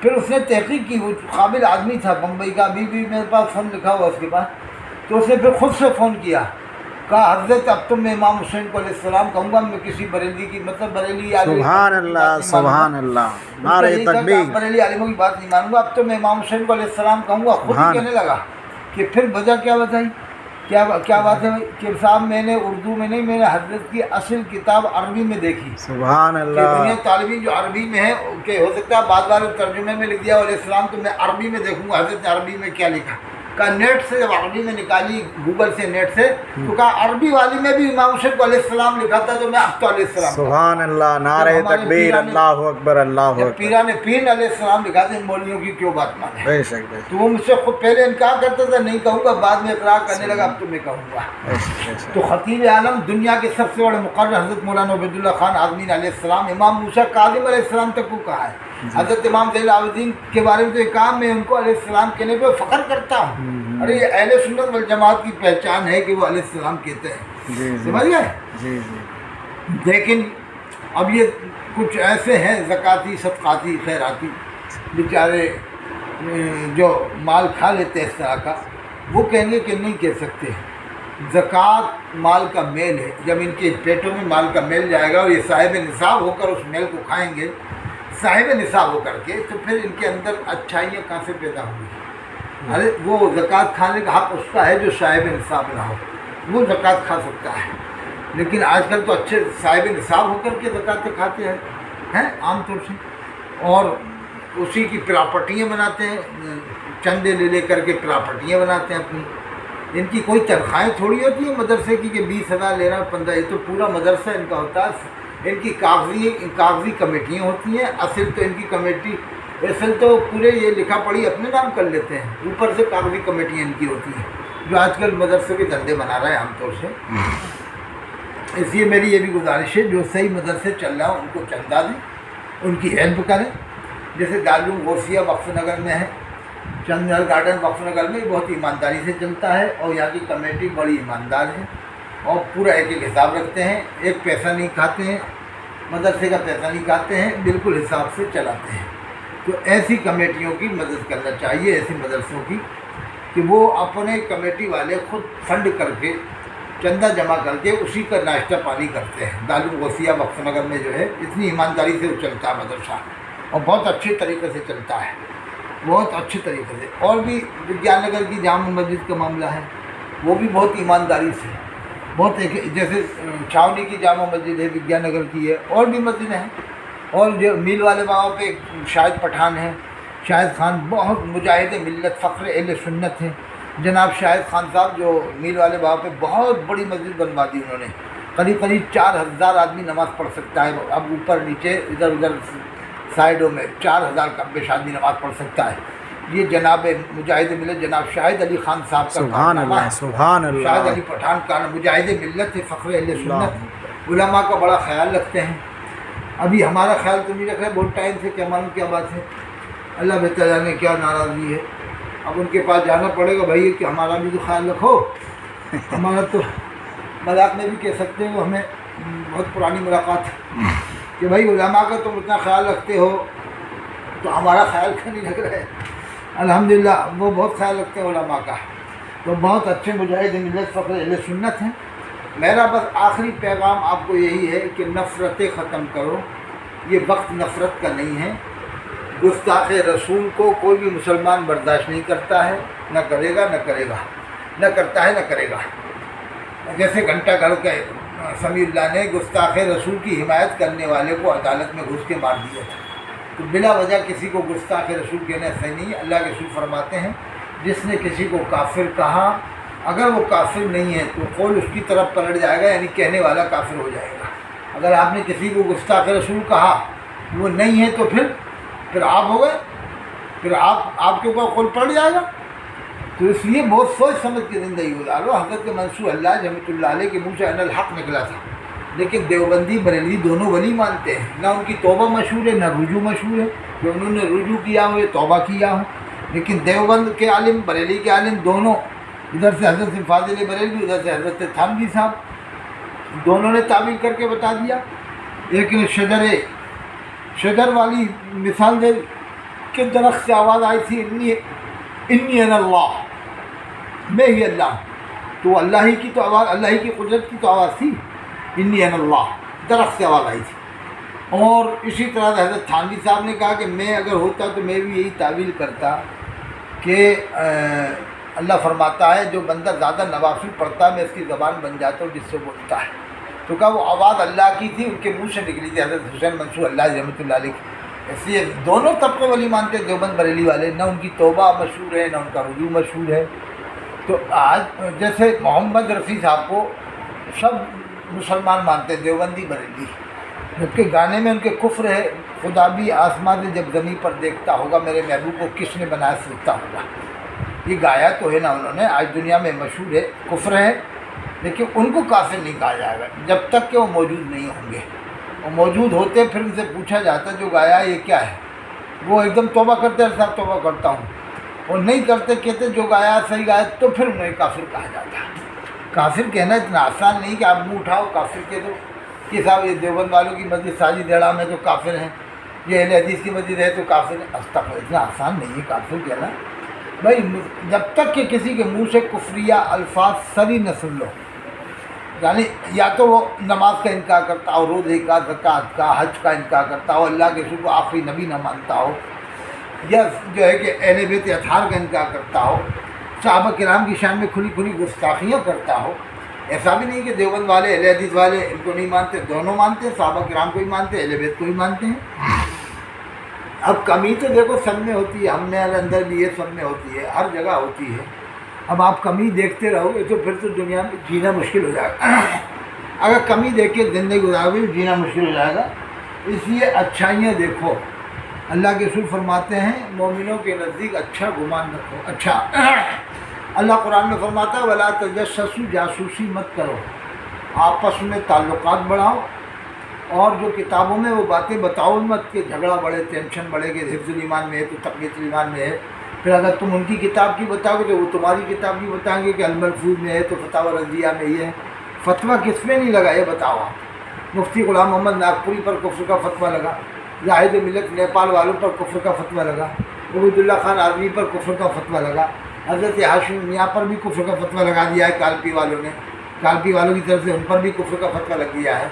پھر اس نے تحقیق کی، وہ قابل آدمی تھا بمبئی کا. ابھی بھی میرے پاس فون لکھا ہوا اس کے پاس. تو اس نے پھر خود سے فون کیا، کہا حضرت اب تو میں امام حسین کو علیہ السلام کہوں گا، میں کسی بریلی کی مطلب بریلی سبحان اللہ سبحان اللہ نعرہ تکبیر بریلی عالموں کی بات نہیں مانوں گا، اب تو میں امام حسین کو علیہ السلام کہوں گا. خود ہی کہنے لگا کہ پھر وجہ کیا بتائی، کیا بات ہے کہ صاحب میں نے اردو میں نہیں، میں نے حضرت کی اصل کتاب عربی میں دیکھی. سبحان کہ اللہ دنیا طالبین جو عربی میں ہے کہ ہو سکتا ہے بعد بار ترجمے میں لکھ دیا علیہ السلام، تو میں عربی میں دیکھوں گا حضرت نے عربی میں کیا لکھا. کہا نیٹ سے جب عربی میں نکالی، گوگل سے نیٹ سے، تو کہا عربی والی میں بھی امام حسین کو علیہ السلام لکھا تھا، تو میں اب تو علیہ السلام سبحان اللہ نعرہ تکبیر اللہ اکبر اللہ اکبر. پیران پیر علیہ السلام لکھا تھا. ان مولویوں کی کیوں بات مانے؟ بے شک بے تو وہ مجھ سے خود پہلے انکار کرتا تھا نہیں کہوں گا، بعد میں اقرار کرنے لگا اب تو میں کہوں گا. شک. تو خطیب عالم دنیا کے سب سے بڑے مقرر حضرت مولانا عبیداللہ خان آدمی علیہ السلام امام موسیٰ کاظم علیہ السلام تک کو کہا ہے. حضرت امام زین العابدین کے بارے میں تو یہ کہا میں ان کو علیہ السلام کہنے پہ فخر کرتا ہوں. ارے یہ اہل سنت والجماعت کی پہچان ہے کہ وہ علیہ السلام کہتے ہیں. سمجھ گئے؟ جی. لیکن اب یہ کچھ ایسے ہیں زکاتی صدقاتی خیراتی بیچارے جو مال کھا لیتے ہیں اس طرح کا، وہ کہیں گے کہ نہیں کہہ سکتے. زکوٰۃ مال کا میل ہے. جب ان کے پیٹوں میں مال کا میل جائے گا اور یہ صاحب نصاب ہو کر اس میل کو کھائیں گے، صاحب نصاب ہو کر کے، تو پھر ان کے اندر اچھائیاں کہاں سے پیدا ہوں گی؟ ارے وہ زکوٰۃ کھانے کا حق اس کا ہے جو صاحب نصاب نہ ہو، وہ زکوٰۃ کھا سکتا ہے. لیکن آج کل تو اچھے صاحب نصاب ہو کر کے زکوٰۃ کھاتے ہیں عام طور سے، اور اسی کی پراپرٹیاں بناتے ہیں، چندے لے کر کے پراپرٹیاں بناتے ہیں اپنی. ان کی کوئی تنخواہیں تھوڑی ہوتی ہیں مدرسے کی کہ 20,000 لے رہا 15، یہ تو پورا مدرسہ ان کا ہوتا ہے. ان کی کاغذی کمیٹیاں ہوتی ہیں. اصل تو ان کی کمیٹی تو پورے یہ لکھا پڑھی اپنے نام کر لیتے ہیں، اوپر سے کاغذی کمیٹیاں ان کی ہوتی ہیں جو آج کل مدرسے کے دھندے بنا رہے ہیں عام طور سے. اس لیے میری یہ بھی گزارش ہے جو صحیح مدرسے چل رہا ان کو چندہ دیں، ان کی ہیلپ کریں. جیسے دارالعلوم غوثیہ وقف نگر میں ہے، چندر گارڈن وقف نگر میں بہت ایمانداری سے چلتا ہے، اور یہاں کی کمیٹی بڑی ایماندار ہے اور پورا ایک حساب رکھتے ہیں. ایک پیسہ نہیں کھاتے ہیں، مدرسے کا پیسہ نہیں کھاتے ہیں، بالکل حساب سے چلاتے ہیں. تو ایسی کمیٹیوں کی مدد کرنا چاہیے، ایسی مدرسوں کی، کہ وہ اپنے کمیٹی والے خود فنڈ کر کے چندہ جمع کر کے اسی کا ناشتہ پانی کرتے ہیں. دارالعلوم غوثیہ وقف نگر میں جو ہے اتنی ایمانداری سے وہ چلتا ہے مدرسہ، اور بہت اچھے طریقے سے چلتا ہے، بہت اچھے طریقے سے. اور بھی وگیان نگر کی جامع مسجد کا معاملہ ہے، وہ بھی بہت ایمانداری سے، بہت ایک جیسے چھاونی کی جامع مسجد ہے وگیان نگر کی ہے، اور بھی مسجدیں ہیں. اور جو میل والے بابا پہ شاہد پٹھان ہیں، شاہد خان بہت مجاہد ملت فخر اہل سنت ہیں، جناب شاہد خان صاحب جو میل والے بابا پہ بہت بڑی مسجد بنوا دی انہوں نے، قریب قریب 4000 آدمی نماز پڑھ سکتا ہے، اب اوپر نیچے ادھر ادھر سائڈوں میں 4000 کا بیش آدمی نماز پڑھ سکتا ہے۔ یہ جناب مجاہد ملت جناب شاہد علی خان صاحب کا سبحان اللہ، سبحان شاہد اللہ۔ علی پٹھان کا مجاہد ملت فخر اہل سنت، علماء کا بڑا خیال رکھتے ہیں۔ ابھی ہمارا خیال تو نہیں رکھ رہے بہت ٹائم سے، کیا معلوم کیا بات ہے، اللہ بہتر جانے کیا ناراضگی ہے۔ اب ان کے پاس جانا پڑے گا بھائی کہ ہمارا بھی تو خیال رکھو، ہمارا تو مذاق میں بھی کہہ سکتے ہیں، وہ ہمیں بہت پرانی ملاقات ہے کہ بھائی علماء کا تم اتنا خیال رکھتے ہو تو ہمارا خیال کیوں نہیں رکھ رہے؟ الحمدللہ وہ بہت خیال رکھتے ہیں علماء کا، تو بہت اچھے مجاہد ملت فخر اہل سنت ہیں۔ میرا بس آخری پیغام آپ کو یہی ہے کہ نفرتیں ختم کرو، یہ وقت نفرت کا نہیں ہے۔ گستاخ رسول کو کوئی بھی مسلمان برداشت نہیں کرتا ہے، نہ کرے گا، نہ کرے گا، نہ کرتا ہے، نہ کرے گا۔ جیسے گھنٹہ گھر کے سمیع اللہ نے گستاخ رسول کی حمایت کرنے والے کو عدالت میں گھس کے مار دیا تھا، تو بلا وجہ کسی کو گستاخ رسول کہنا صحیح نہیں ہے۔ اللہ کے رسول فرماتے ہیں جس نے کسی کو کافر کہا، اگر وہ کافر نہیں ہے تو قول اس کی طرف پلٹ جائے گا، یعنی کہنے والا کافر ہو جائے گا۔ اگر آپ نے کسی کو گستاخ رسول کہا وہ نہیں ہے تو پھر آپ ہو گئے، پھر آپ کے اوپر قول پلٹ جائے گا۔ تو اس لیے بہت سوچ سمجھ کے زندگی گزارو۔ حضرت منصور اللہ رحمۃ اللہ علیہ کے منہ سے ان الحق نکلا تھا، لیکن دیوبندی بریلوی دونوں ولی مانتے ہیں، نہ ان کی توبہ مشہور ہے نہ رجوع مشہور ہے، کہ انہوں نے رجوع کیا ہو یا توبہ کیا ہو۔ لیکن دیوبند کے عالم بریلی کے عالم دونوں، ادھر سے حضرت فاضل بریلوی ادھر سے حضرت تھانوی صاحب، دونوں نے تعویل کر کے بتا دیا۔ ایک نے شجر والی مثال دے کہ درخت سے آواز آئی تھی انی انا اللہ، میں ہی اللہ، تو اللہ ہی کی تو آواز، اللہ ہی کی قدرت کی تو آواز تھی، انی انا اللہ، درخت سے آواز آئی تھی۔ اور اسی طرح حضرت تھانوی صاحب نے کہا کہ میں اگر ہوتا تو میں بھی یہی تعویل کرتا کہ اللہ فرماتا ہے جو بندہ زیادہ نوافل پڑھتا ہے میں اس کی زبان بن جاتا ہوں جس سے بولتا ہے، تو کہا وہ آواز اللہ کی تھی، ان کے منہ سے نکلی تھی، حضرت حسین منصور اللہ رحمۃ اللہ علیہ کی۔ اس لیے دونوں طبقے ولی مانتے ہیں دیوبند بریلی والے، نہ ان کی توبہ مشہور ہے نہ ان کا رجوع مشہور ہے۔ تو آج جیسے محمد رفیع صاحب کو سب مسلمان مانتے ہیں دیوبندی بریلی، جبکہ گانے میں ان کے کفر ہے، خدا بھی آسمان سے جب زمین پر دیکھتا ہوگا میرے محبوب کو کس نے بنایا سوچتا ہوگا، یہ گایا تو ہے نا انہوں نے، آج دنیا میں مشہور ہے، کفر ہے، لیکن ان کو کافر نہیں کہا جائے گا جب تک کہ وہ موجود نہیں ہوں گے۔ وہ موجود ہوتے پھر ان سے پوچھا جاتا جو گایا یہ کیا ہے، وہ ایک دم توبہ کرتے ہیں صاحب توبہ کرتا ہوں، اور نہیں کرتے کہتے جو گایا صحیح گایا، تو پھر انہیں کافر کہا جاتا ہے۔ کافر کہنا اتنا آسان نہیں کہ آپ منہ اٹھاؤ کافر کہہ دو کہ صاحب یہ دیوبند والوں کی مسجد ساجد ڈیڑھا میں تو کافر ہیں، یہ اہل حدیث کی مسجد ہے تو کافر ہے، استغفر، اتنا آسان نہیں ہے کافر کہنا بھائی، جب تک کہ کسی کے منہ سے کفریہ الفاظ سری نہ سن لو، یعنی یا تو وہ نماز کا انکار کرتا ہو، روزے کا، زکوٰۃ کا، حج کا انکار کرتا ہو، اللہ کے رسول کو آخری نبی نہ مانتا ہو، یا جو ہے کہ اہل بیت اطہار کا انکار کرتا ہو، صحابہ کرام کی شان میں کھلی کھلی گستاخیاں کرتا ہو۔ ایسا بھی نہیں کہ دیوبند والے اہل حدیث والے ان کو نہیں مانتے، دونوں مانتے ہیں، صحابہ کرام کو ہی مانتے ہیں، اہل بیت کو ہی مانتے ہیں۔ اب کمی تو دیکھو سب میں ہوتی ہے، ہم میں اندر بھی ہے، سب میں ہوتی ہے، ہر جگہ ہوتی ہے۔ اب آپ کمی دیکھتے رہو گے تو پھر تو دنیا میں جینا مشکل ہو جائے گا، اگر کمی دیکھ کے زندگی گزارو گے جینا مشکل ہو جائے گا۔ اس لیے اچھائیاں دیکھو، اللہ کے رسول فرماتے ہیں مومنوں کے نزدیک اچھا گمان رکھو، اچھا۔ اللہ قرآن میں فرماتا ہے ولا تجسسوا، جاسوسی مت کرو، آپس میں تعلقات بڑھاؤ، اور جو کتابوں میں وہ باتیں بتاؤ مت کہ جھگڑا بڑھے، ٹینشن بڑھے کہ حفظ الایمان میں ہے تو تقویت الایمان میں ہے، پھر اگر تم ان کی کتاب کی بتاؤ گے تو وہ تمہاری کتاب کی بتائیں گے کہ الملفوظ میں ہے تو فتاوی رضیہ میں یہ ہے۔ فتویٰ کس میں نہیں لگا یہ بتاؤ آپ؟ مفتی غلام محمد ناگپوری پر کفر کا فتویٰ لگا، زاہد ملت نیپال والوں پر کفر کا فتویٰ لگا، عبید اللہ خان آدمی پر کفر کا فتویٰ لگا، حضرت ہاشمی میاں پر بھی کفر کا فتویٰ لگا دیا ہے کالپی والوں نے، کالپی والوں کی طرف سے ان پر بھی کفر کا فتویٰ لگ گیا ہے،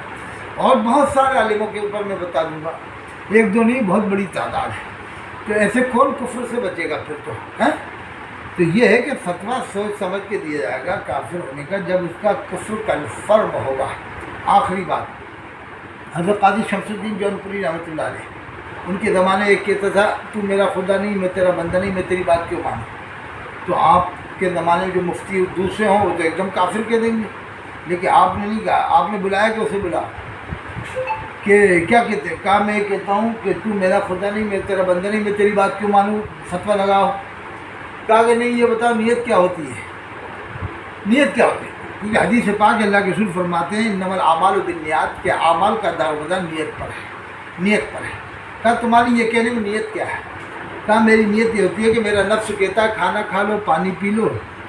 اور بہت سارے عالموں کے اوپر میں بتا دوں گا، ایک دو نہیں بہت بڑی تعداد ہے۔ تو ایسے کون کفر سے بچے گا پھر تو ہے؟ تو یہ ہے کہ فتویٰ سوچ سمجھ کے دیا جائے گا کافر ہونے کا جب اس کا کفر کنفرم ہوگا۔ آخری بات، حضرت قاضی شمس الدین جونپوری رحمۃ اللہ علیہ، ان کے زمانے ایک کہتا تھا تو میرا خدا نہیں، میں تیرا بندہ نہیں، میں تیری بات کیوں مانوں؟ تو آپ کے زمانے میں جو مفتی دوسرے ہوں وہ تو ایک دم کافر کہہ دیں گے، لیکن آپ نے نہیں کہا، آپ نے بلایا کہ اسے بلا کہ کیا کہتے ہیں، کہا میں یہ کہتا ہوں کہ تو میرا خدا نہیں، میں تیرا بندہ نہیں، میں تیری بات کیوں مانوں، فتویٰ لگاؤ۔ کہا کہ نہیں، یہ بتاؤ نیت کیا ہوتی ہے، نیت کیا ہوتی ہے، کیونکہ حدیث پاک اللہ کے رسول فرماتے ہیں انما الاعمال بالنیات، کہ اعمال کا دار و مدار نیت پر ہے، نیت پر ہے۔ کہا تمہاری یہ کہنے میں نیت کیا ہے؟ کہا میری نیت یہ ہوتی ہے کہ میرا نفس کہتا ہے کھانا کھا لو، پانی پی لو،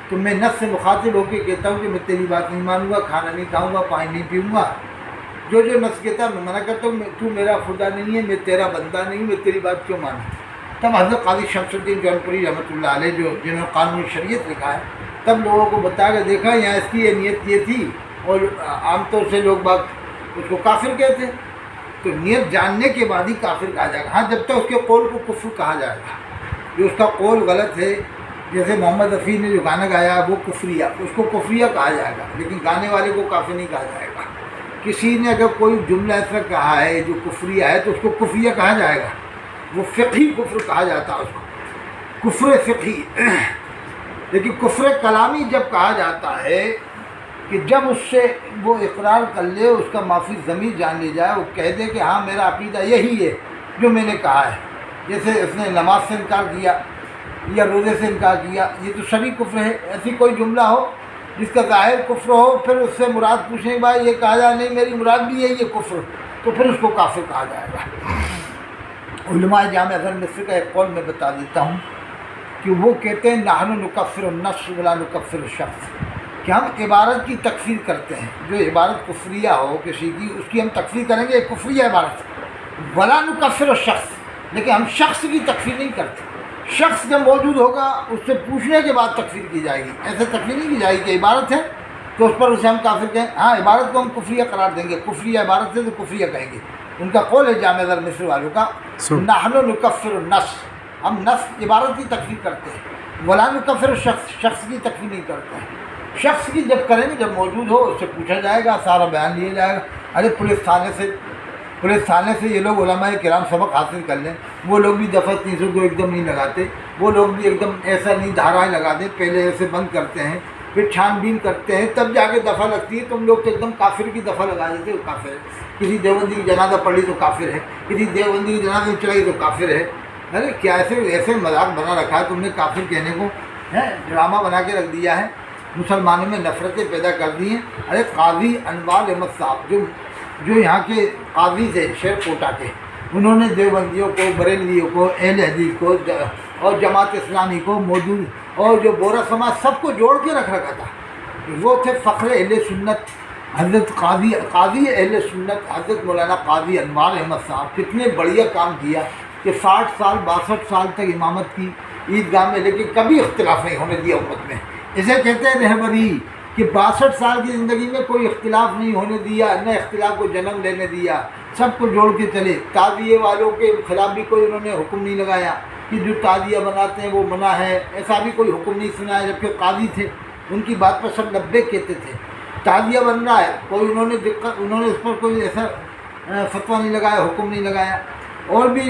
تو میں نفس سے مخاطب ہو کے کہتا ہوں کہ میں تیری بات نہیں مانوں گا، کھانا نہیں کھاؤں گا، پانی نہیں پیوں گا، جو نفس کہتا ہے میں منع کرتا ہوں، تو میرا خدا نہیں ہے، میں تیرا بندہ نہیں، میں تیری بات کیوں مانوں۔ تب حضرت قاضی شمس الدین جونپوری رحمۃ اللہ علیہ جنہوں نے قانون شریعت لکھا ہے، تب لوگوں کو بتا کے دیکھا یہاں اس کی یہ نیت یہ تھی، اور عام طور سے لوگ باگ اس کو کافر کہتے ہیں، تو نیت جاننے کے بعد ہی کافر کہا جائے گا۔ ہاں جب تک اس کے قول کو کفر کہا جائے گا، جو اس کا قول غلط ہے، جیسے محمد رفیع نے جو گانا گایا وہ کفریہ، اس کو کفریہ کہا جائے گا، لیکن گانے والے کو کافر نہیں کہا جائے گا۔ کسی نے اگر کوئی جملہ ایسا کہا ہے جو کفریہ ہے تو اس کو کفریہ کہا جائے گا، وہ فقہی کفر کہا جاتا ہے اس کو، کفر فقہی۔ لیکن کفر کلامی جب کہا جاتا ہے کہ جب اس سے وہ اقرار کر لے، اس کا معافی ضمیر جان لی جائے، وہ کہہ دے کہ ہاں میرا عقیدہ یہی ہے جو میں نے کہا ہے، جیسے اس نے نماز سے انکار کیا یا روزے سے انکار کیا، یہ تو سبھی کفر ہے۔ ایسی کوئی جملہ ہو جس کا ظاہر کفر ہو، پھر اس سے مراد پوچھیں بھائی یہ کہا جائے نہیں میری مراد بھی یہی ہے کفر، تو پھر اس کو کافر کہا جائے گا۔ علماء جامع ازہر مصر کا ایک قول میں بتا دیتا ہوں کہ وہ کہتے ہیں نحن نکفر النص ولا نکفر الشخص، کہ ہم عبارت کی تکفیر کرتے ہیں، جو عبارت کفریہ ہو کسی کی اس کی ہم تکفیر کریں گے، کفریہ عبارت، ولا نکفر الشخص، لیکن ہم شخص کی تکفیر نہیں کرتے۔ شخص جب موجود ہوگا اس سے پوچھنے کے بعد تکفیر کی جائے گی، ایسے تکفیر نہیں کی جائے گی کہ عبارت ہے تو اس پر اسے ہم کافر کہیں، ہاں عبارت کو ہم کفریہ قرار دیں گے، کفریہ عبارت ہے تو کفریہ کہیں گے۔ ان کا قول ہے جامع ازہر مصر والوں کا، نحن نکفر النص، ہم نص عبارت کی تکفیر کرتے ہیں، ولا نکفر الشخص، شخص کی تکفیر نہیں کرتے ہیں۔ شخص کی جب کریں گے جب موجود ہو اس سے پوچھا جائے گا، سارا بیان لیا جائے گا۔ ارے پولیس تھانے سے یہ لوگ علماء کرام سبق حاصل کر لیں، وہ لوگ بھی دفعہ 302 ایک دم نہیں لگاتے، وہ لوگ بھی ایک دم ایسا نہیں دھارائیں لگا دیں، پہلے ایسے بند کرتے ہیں، پھر چھان بین کرتے ہیں، تب جا کے دفعہ لگتی ہے۔ تم لوگ تو ایک دم کافر کی دفعہ لگا دیتے، وہ کافر ہے۔ کسی دیوبندی کی جنازہ پڑھ لی تو کافر ہے، کسی دیوبندی کی جنازہ چلائی تو کافر ہے۔ ارے کیا ایسے مذاق بنا رکھا ہے تم نے کافر کہنے کو، ہے ڈرامہ بنا کے رکھ دیا ہے، مسلمانوں میں نفرتیں پیدا کر دی ہیں۔ ارے قاضی انوار احمد صاحب جو یہاں کے قاضی تھے شیر کوٹا کے، انہوں نے دیوبندیوں کو، بریلویوں کو، اہل حدیث کو اور جماعت اسلامی کو موجود اور جو بورا سماج سب کو جوڑ کے رکھ رکھا تھا۔ وہ تھے فخر اہل سنت حضرت قاضی اہل سنت حضرت مولانا قاضی انوار احمد صاحب، کتنے بڑھیا کام کیا کہ 60 سال 62 سال تک امامت کی عیدگاہ میں، لیکن کبھی اختلاف نہیں ہونے دیا امت میں۔ اسے کہتے ہیں رہبری، کہ 62 سال کی زندگی میں کوئی اختلاف نہیں ہونے دیا، نہ اختلاف کو جنم لینے دیا، سب کو جوڑ کے چلے۔ تعزیے والوں کے خلاف بھی کوئی انہوں نے حکم نہیں لگایا کہ جو تعزیہ بناتے ہیں وہ منع ہے، ایسا بھی کوئی حکم نہیں سنایا، جبکہ قاضی تھے ان کی بات پر سب لبیک کہتے تھے۔ تعزیہ بن رہا ہے، انہوں نے اس پر کوئی ایسا فتویٰ نہیں لگایا، حکم نہیں لگایا۔ اور بھی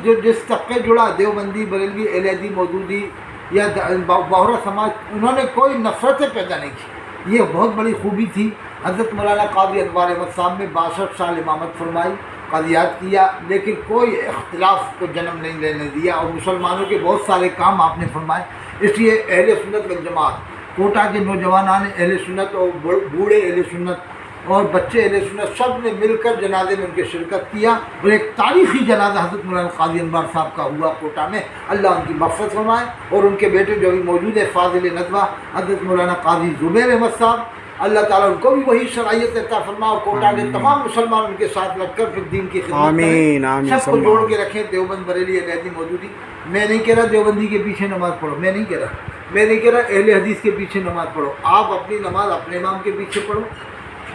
جو جس طبقے جڑا، دیوبندی، بریلوی، اہل حدیث، مودودی یا بہرا سماج، انہوں نے کوئی نفرتیں پیدا نہیں کی۔ یہ بہت بڑی خوبی تھی۔ حضرت مولانا قاضی انوار احمد صاحب نے 62 سال امامت فرمائی، قاضیات کیا، لیکن کوئی اختلاف کو جنم نہیں لینے دیا، اور مسلمانوں کے بہت سارے کام آپ نے فرمائے۔ اس لیے اہل سنت والجماعت، کوٹا کے نوجوانان اہل سنت اور بوڑھے اہل سنت اور بچے اہل سنت سب نے مل کر جنازے میں ان کی شرکت کیا، اور ایک تاریخی جنازہ حضرت مولانا قاضی انوار صاحب کا ہوا کوٹا میں۔ اللہ ان کی مغفرت فرمائے، اور ان کے بیٹے جو بھی موجود ہے فاضل ندوہ حضرت مولانا قاضی زبیر احمد صاحب، اللہ تعالیٰ ان کو بھی وہی صلاحیت عطا فرمائے، اور کوٹا کے تمام مسلمان ان کے ساتھ لگ کر پھر دین کی خدمت کریں، سب کو جوڑ کے رکھیں۔ دیوبند، بریلی، اہل حدیث، مودودی، میں نہیں کہہ رہا دیوبندی کے پیچھے نماز پڑھو، میں نہیں کہہ رہا اہل حدیث کے پیچھے نماز پڑھو، آپ اپنی نماز اپنے امام کے پیچھے پڑھو،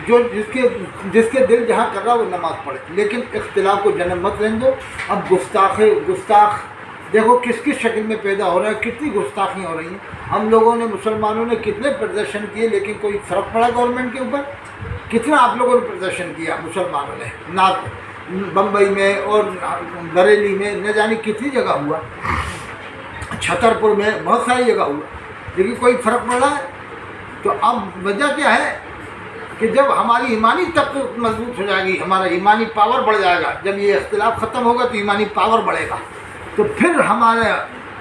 جو جس کے دل جہاں کر رہا وہ نماز پڑھے، لیکن اختلاف کو جنم مت رہنے دو۔ اب گستاخ دیکھو کس کس شکل میں پیدا ہو رہا ہے، کتنی گستاخیاں ہو رہی ہیں۔ ہم لوگوں نے، مسلمانوں نے کتنے پردرشن کیے، لیکن کوئی فرق پڑا گورنمنٹ کے اوپر؟ کتنا آپ لوگوں نے پردرشن کیا مسلمانوں نے، بمبئی میں اور بریلی میں، نہ جانے کتنی جگہ ہوا، چھترپور میں بہت ساری جگہ ہوا، لیکن کوئی فرق پڑ رہا ہے. تو اب وجہ کیا ہے کہ جب ہماری ایمانی طاقت مضبوط ہو جائے گی، ہمارا ایمانی پاور بڑھ جائے گا، جب یہ اختلاف ختم ہوگا تو ایمانی پاور بڑھے گا، تو پھر ہمارے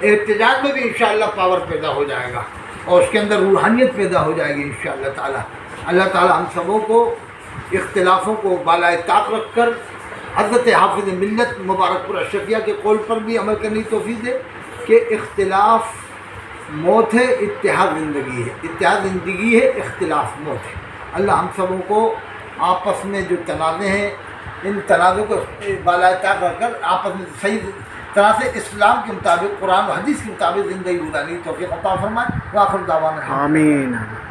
احتجاج میں بھی انشاءاللہ پاور پیدا ہو جائے گا اور اس کے اندر روحانیت پیدا ہو جائے گی انشاءاللہ تعالی. اللہ تعالی ہم سبوں کو اختلافوں کو بالائے طاق رکھ کر حضرت حافظ ملت مبارک پور اشرفیہ کے قول پر بھی عمل کرنے کی توفیق دے کہ اختلاف موت ہے، اتحاد زندگی ہے، اتحاد زندگی ہے، اختلاف موت ہے. اللہ ہم سبوں کو آپس میں جو تنازع ہیں ان تنازع کو بالائے طاق رکھ کر آپس میں صحیح طرح سے اسلام کے مطابق، قرآن و حدیث کے مطابق زندگی گزارنے کی توفیق عطا فرمائے. وآخر دعوانا آمین.